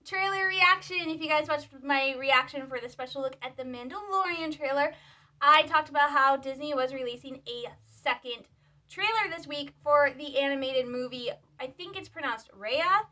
trailer reaction. If you guys watched my reaction for the special look at the Mandalorian trailer, I talked about how Disney was releasing a second trailer this week for the animated movie. I think it's pronounced Raya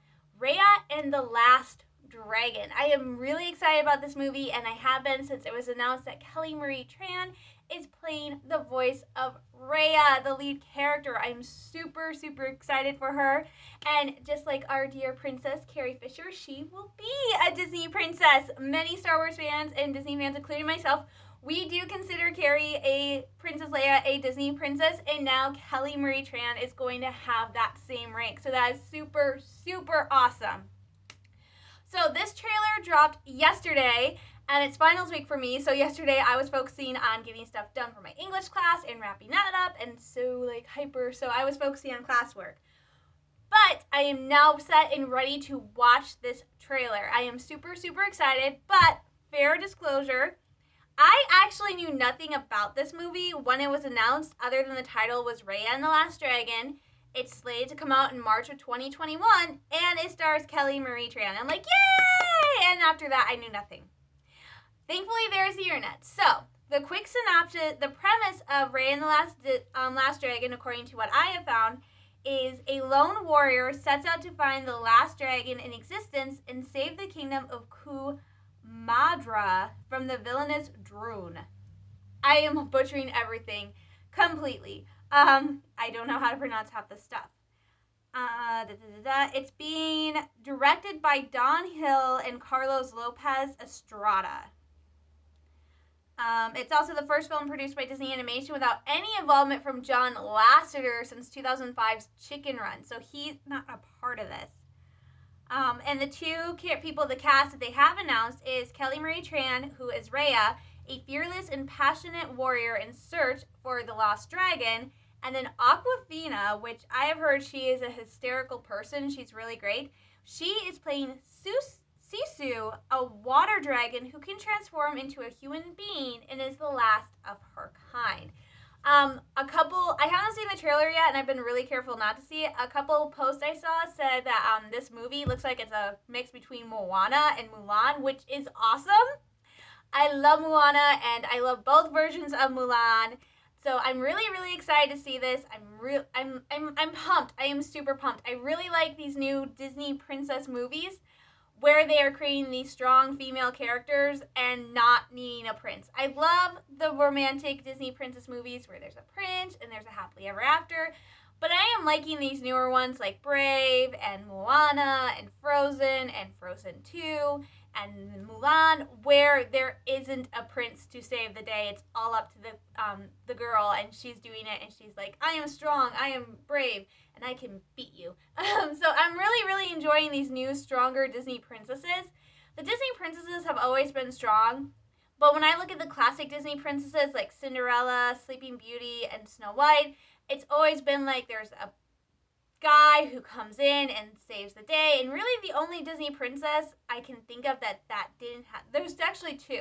and the Last Dragon. I am really excited about this movie, and I have been since it was announced that Kelly Marie Tran is playing the voice of Raya, the lead character. I'm super, super excited for her. And just like our dear princess, Carrie Fisher, she will be a Disney princess. Many Star Wars fans and Disney fans, including myself, we do consider Carrie a Princess Leia, a Disney princess, and now Kelly Marie Tran is going to have that same rank. So that is super, super awesome. So this trailer dropped yesterday, and it's finals week for me. So yesterday I was focusing on getting stuff done for my English class and wrapping that up, and so like hyper. So I was focusing on classwork. But I am now set and ready to watch this trailer. I am super, super excited, but fair disclosure, I actually knew nothing about this movie when it was announced, other than the title was Raya and the Last Dragon. It's slated to come out in March of 2021, and it stars Kelly Marie Tran. I'm like, yay! And after that, I knew nothing. Thankfully, there's the internet. So, the quick synopsis, the premise of Raya and the Last Dragon, according to what I have found, is a lone warrior sets out to find the last dragon in existence and save the kingdom of Madra from the villainous Droon. I am butchering everything completely. I don't know how to pronounce half the stuff. It's being directed by Don Hill and Carlos Lopez Estrada. It's also the first film produced by Disney Animation without any involvement from John Lasseter since 2005's Chicken Run. So he's not a part of this. And the two people, the cast that they have announced is Kelly Marie Tran, who is Raya, a fearless and passionate warrior in search for the lost dragon, and then Awkwafina, which I have heard she is a hysterical person. She's really great. She is playing Sisu, a water dragon who can transform into a human being and is the last of her kind. I haven't seen the trailer yet, and I've been really careful not to see it. A couple posts I saw said that this movie looks like it's a mix between Moana and Mulan, which is awesome. I love Moana, and I love both versions of Mulan. So I'm really, really excited to see this. I'm pumped. I am super pumped. I really like these new Disney princess movies where they are creating these strong female characters and not needing a prince. I love the romantic Disney princess movies where there's a prince and there's a happily ever after. But I am liking these newer ones like Brave and Moana and Frozen 2 and Mulan, where there isn't a prince to save the day. It's all up to the girl, and she's doing it, and she's like, I am strong, I am brave, and I can beat you. So I'm really, really enjoying these new, stronger Disney princesses. The Disney princesses have always been strong, but when I look at the classic Disney princesses like Cinderella, Sleeping Beauty, and Snow White, it's always been like there's a guy who comes in and saves the day, and really the only Disney princess I can think of that didn't have, there's actually two.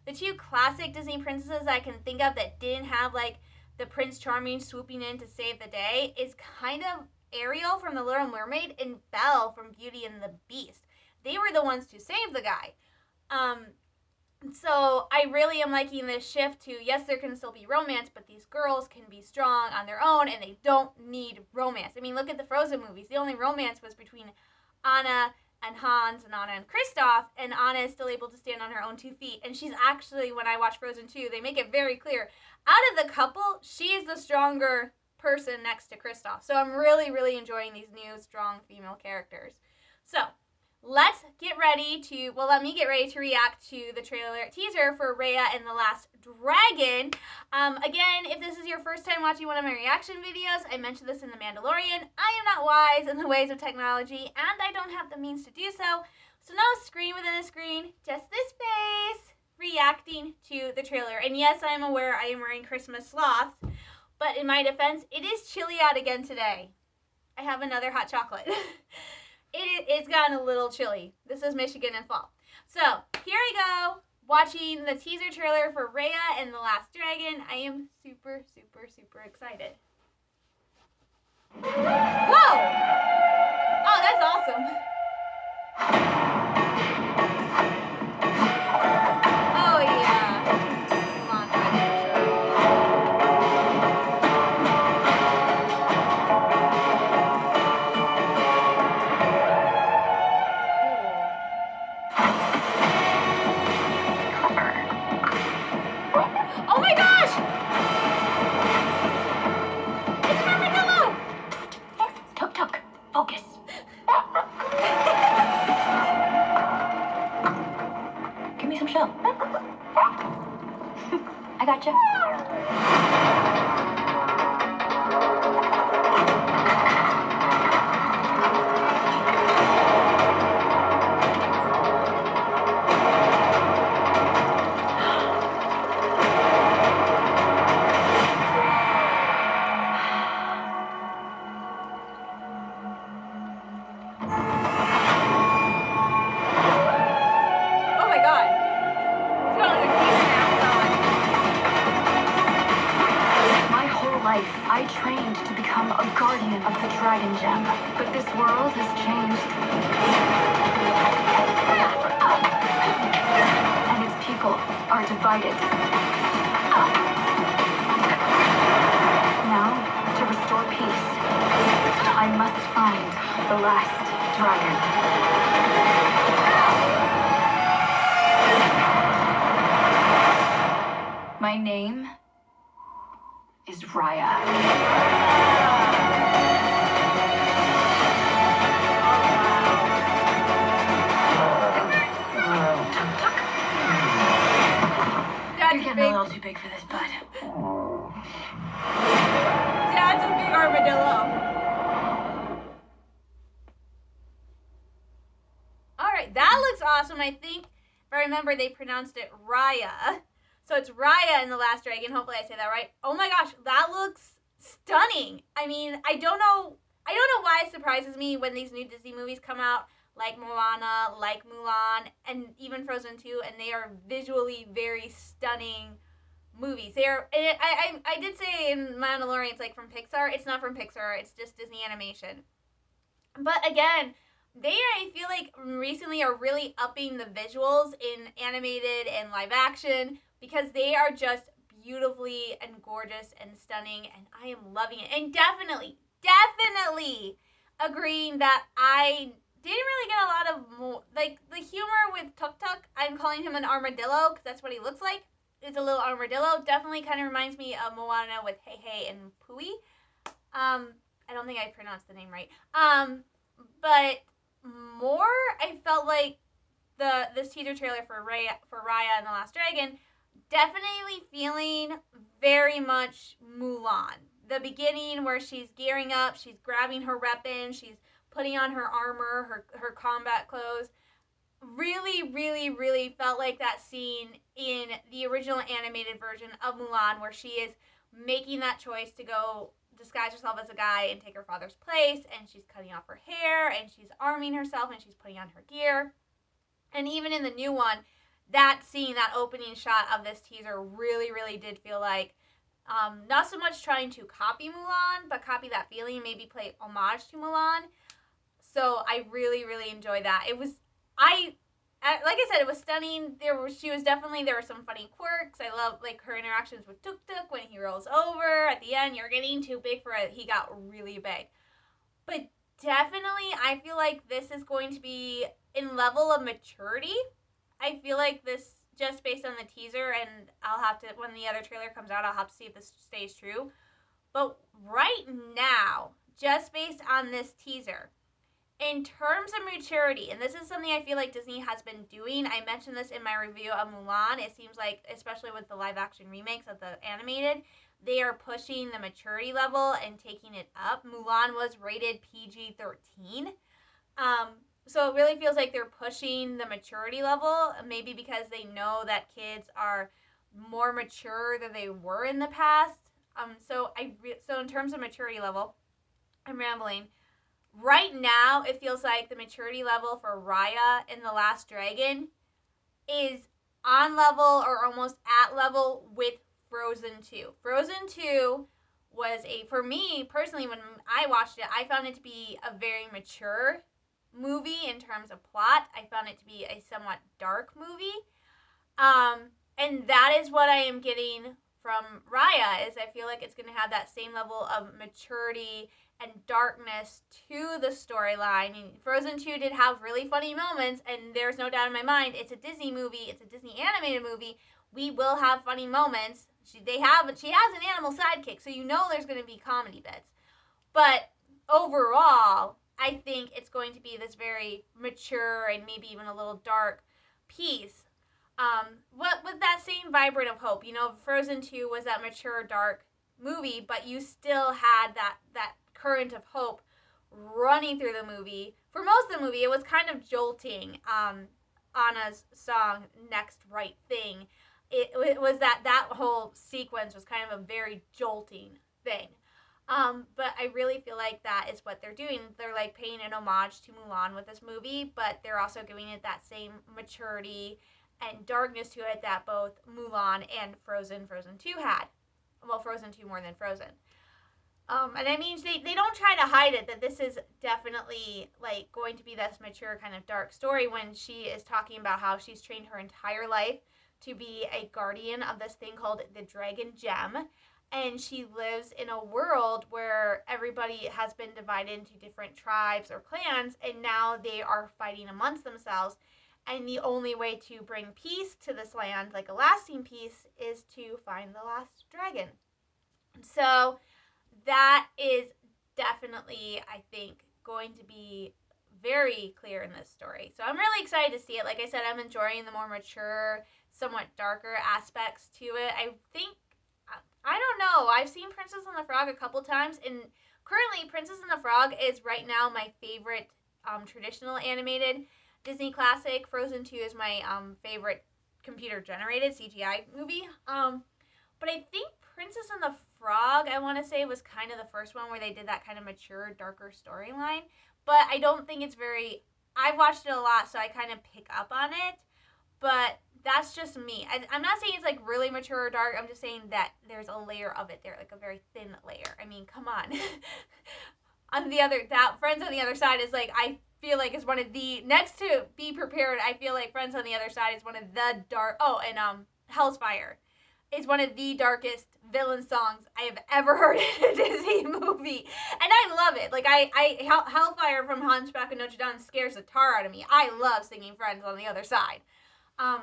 The two classic Disney princesses I can think of that didn't have like the Prince Charming swooping in to save the day is kind of Ariel from The Little Mermaid and Belle from Beauty and the Beast. They were the ones to save the guy. So I really am liking this shift to, yes, there can still be romance, but these girls can be strong on their own and they don't need romance. I mean, look at the Frozen movies. The only romance was between Anna and Hans and Anna and Kristoff, and Anna is still able to stand on her own 2 feet. And she's actually, when I watch Frozen 2, they make it very clear. Out of the couple, she's the stronger person next to Kristoff. So I'm really, really enjoying these new, strong female characters. So let me get ready to react to the trailer teaser for Raya and the Last Dragon. Again, if this is your first time watching one of my reaction videos, I mentioned this in The Mandalorian. I am not wise in the ways of technology, and I don't have the means to do so. So no screen within a screen, just this face reacting to the trailer. And yes, I am aware I am wearing Christmas sloths, but in my defense, it is chilly out again today. I have another hot chocolate. It's gotten a little chilly. This is Michigan in fall. So here I go, watching the teaser trailer for Raya and the Last Dragon. I am super, super, super excited. Whoa! Oh, that's awesome. trained to become a guardian of the dragon gem. But this world has changed. And its people are divided. Now, to restore peace, I must find the last dragon. My name is Raya. Dad's You're getting a little too big for this, bud. Dad's a big armadillo. Alright, that looks awesome. I think, if I remember, they pronounced it Raya. So it's Raya in The Last Dragon. Hopefully I say that right. Oh my gosh, that looks stunning. I mean, I don't know why it surprises me when these new Disney movies come out, like Moana, like Mulan, and even Frozen 2, and they are visually very stunning movies. I did say in Mandalorian it's like from Pixar. It's not from Pixar. It's just Disney Animation. But again, I feel like recently are really upping the visuals in animated and live action because they are just beautifully and gorgeous and stunning, and I am loving it. And definitely agreeing that I didn't really get a lot of like the humor with Tuk Tuk. I'm calling him an armadillo because that's what he looks like. It's a little armadillo. Definitely kind of reminds me of Moana with Hey Hey and Pui. I don't think I pronounced the name right. But more, I felt like this teaser trailer for Raya and the Last Dragon, definitely feeling very much Mulan. The beginning where she's gearing up, she's grabbing her weapon, she's putting on her armor, her combat clothes. Really felt like that scene in the original animated version of Mulan where she is making that choice to go disguise herself as a guy and take her father's place, and she's cutting off her hair, and she's arming herself, and she's putting on her gear. And even in the new one, that scene, that opening shot of this teaser really did feel like not so much trying to copy Mulan, but copy that feeling, maybe play homage to Mulan. So I really enjoyed that. It was, like I said, it was stunning. There were some funny quirks. I love like her interactions with Tuk Tuk when he rolls over at the end. You're getting too big for it. He got really big. But definitely, I feel like this is going to be in level of maturity. I feel like this, just based on the teaser, and I'll have to, when the other trailer comes out, I'll have to see if this stays true. But right now, just based on this teaser, in terms of maturity, and this is something I feel like Disney has been doing. I mentioned this in my review of Mulan. It seems like, especially with the live action remakes of the animated, they are pushing the maturity level and taking it up. Mulan was rated PG-13. So it really feels like they're pushing the maturity level, maybe because they know that kids are more mature than they were in the past. So in terms of maturity level, I'm rambling. Right now, it feels like the maturity level for Raya in The Last Dragon is on level or almost at level with Frozen 2. Frozen 2 was for me personally, when I watched it, I found it to be a very mature movie in terms of plot. I found it to be a somewhat dark movie. And that is what I am getting from Raya, is I feel like it's going to have that same level of maturity and darkness to the storyline. I mean, Frozen 2 did have really funny moments, and there's no doubt in my mind, it's a Disney movie, it's a Disney animated movie. We will have funny moments. She has an animal sidekick, so you know there's going to be comedy bits. But overall, I think it's going to be this very mature and maybe even a little dark piece. With that same vibrant of hope. You know, Frozen 2 was that mature, dark movie, but you still had that current of hope running through the movie. For most of the movie, it was kind of jolting. Anna's song, Next Right Thing, it was that whole sequence was kind of a very jolting thing. But I really feel like that is what they're doing. They're like paying an homage to Mulan with this movie, but they're also giving it that same maturity and darkness to it that both Mulan and Frozen 2 had. Well, Frozen 2 more than Frozen. And I mean, they don't try to hide it that this is definitely like going to be this mature kind of dark story when she is talking about how she's trained her entire life to be a guardian of this thing called the Dragon Gem. And she lives in a world where everybody has been divided into different tribes or clans, and now they are fighting amongst themselves. And the only way to bring peace to this land, like a lasting peace, is to find the last dragon. So that is definitely, I think, going to be very clear in this story. So I'm really excited to see it. Like I said, I'm enjoying the more mature, somewhat darker aspects to it. I think, I don't know, I've seen Princess and the Frog a couple times, and currently Princess and the Frog is right now my favorite traditional animated Disney classic. Frozen 2 is my favorite computer generated CGI movie. But I think Princess and the Frog, I want to say, was kind of the first one where they did that kind of mature, darker storyline. But I don't think it's very. I've watched it a lot, so I kind of pick up on it. But that's just me. I'm not saying it's like really mature or dark. I'm just saying that there's a layer of it there, like a very thin layer. I mean, come on. On the other, that Friends on the Other Side is like, I feel like is one of the, next to Be Prepared, I feel like Friends on the Other Side is one of the dark. Oh, and Hell's Fire is one of the darkest villain songs I have ever heard in a Disney movie, and I love it. Like Hellfire from Hunchback of Notre Dame scares the tar out of me. I love singing Friends on the Other Side. Um,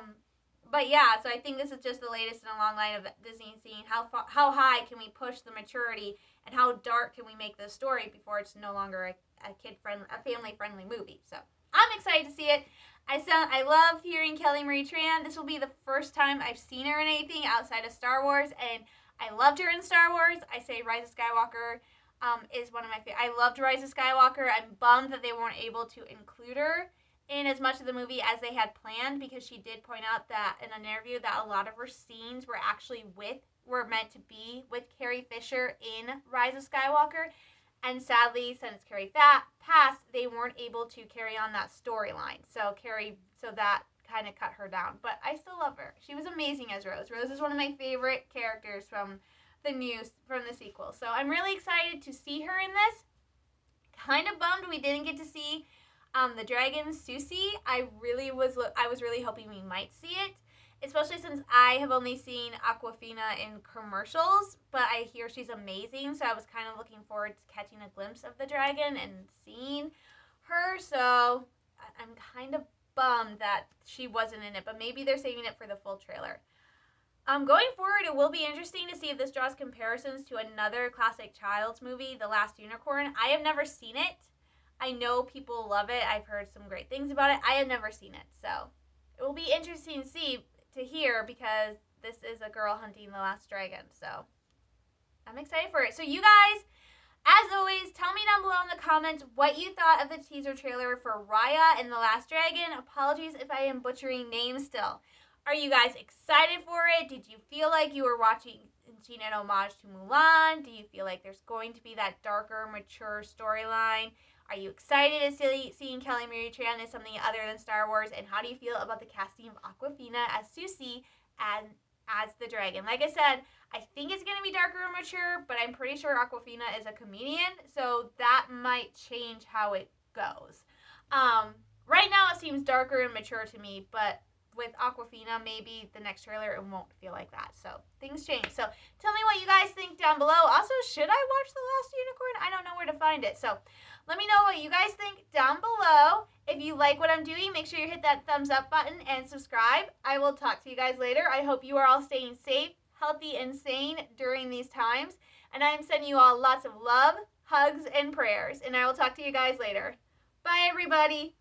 but yeah, so I think this is just the latest in a long line of Disney seeing how high can we push the maturity and how dark can we make the story before it's no longer a kid friendly, a family friendly movie. So I'm excited to see it. I love hearing Kelly Marie Tran. This will be the first time I've seen her in anything outside of Star Wars, and I loved her in Star Wars. I say Rise of Skywalker is one of my favorite. I loved Rise of Skywalker. I'm bummed that they weren't able to include her in as much of the movie as they had planned, because she did point out that in an interview that a lot of her scenes were meant to be with Carrie Fisher in Rise of Skywalker, and sadly, since Carrie passed, they weren't able to carry on that storyline. So that kind of cut her down. But I still love her. She was amazing as Rose. Rose is one of my favorite characters from the sequel. So I'm really excited to see her in this. Kind of bummed we didn't get to see the dragon Susie. I was really hoping we might see it, especially since I have only seen Aquafina in commercials, but I hear she's amazing, so I was kind of looking forward to catching a glimpse of the dragon and seeing her. So I'm kind of bummed that she wasn't in it, but maybe they're saving it for the full trailer. Going forward, it will be interesting to see if this draws comparisons to another classic child's movie, The Last Unicorn. I have never seen it. I know people love it. I've heard some great things about it. I have never seen it, so it will be interesting to hear, because this is a girl hunting the last dragon. So I'm excited for it. So you guys, as always, tell me down below in the comments what you thought of the teaser trailer for Raya and the Last Dragon. Apologies if I am butchering names still. Are you guys excited for it? Did you feel like you were watching an homage to Mulan? Do you feel like there's going to be that darker, mature storyline? Are you excited to seeing Kelly Marie Tran as something other than Star Wars? And how do you feel about the casting of Awkwafina as Susie and as the dragon? Like I said, I think it's going to be darker and mature, but I'm pretty sure Awkwafina is a comedian, so that might change how it goes. Right now it seems darker and mature to me, but with Awkwafina, maybe the next trailer it won't feel like that. So things change. So tell me what you guys think down below. Also, should I watch The Last Unicorn? I don't know where to find it. So let me know what you guys think down below. If you like what I'm doing, make sure you hit that thumbs up button and subscribe. I will talk to you guys later. I hope you are all staying safe, healthy, and sane during these times. And I am sending you all lots of love, hugs, and prayers. And I will talk to you guys later. Bye, everybody.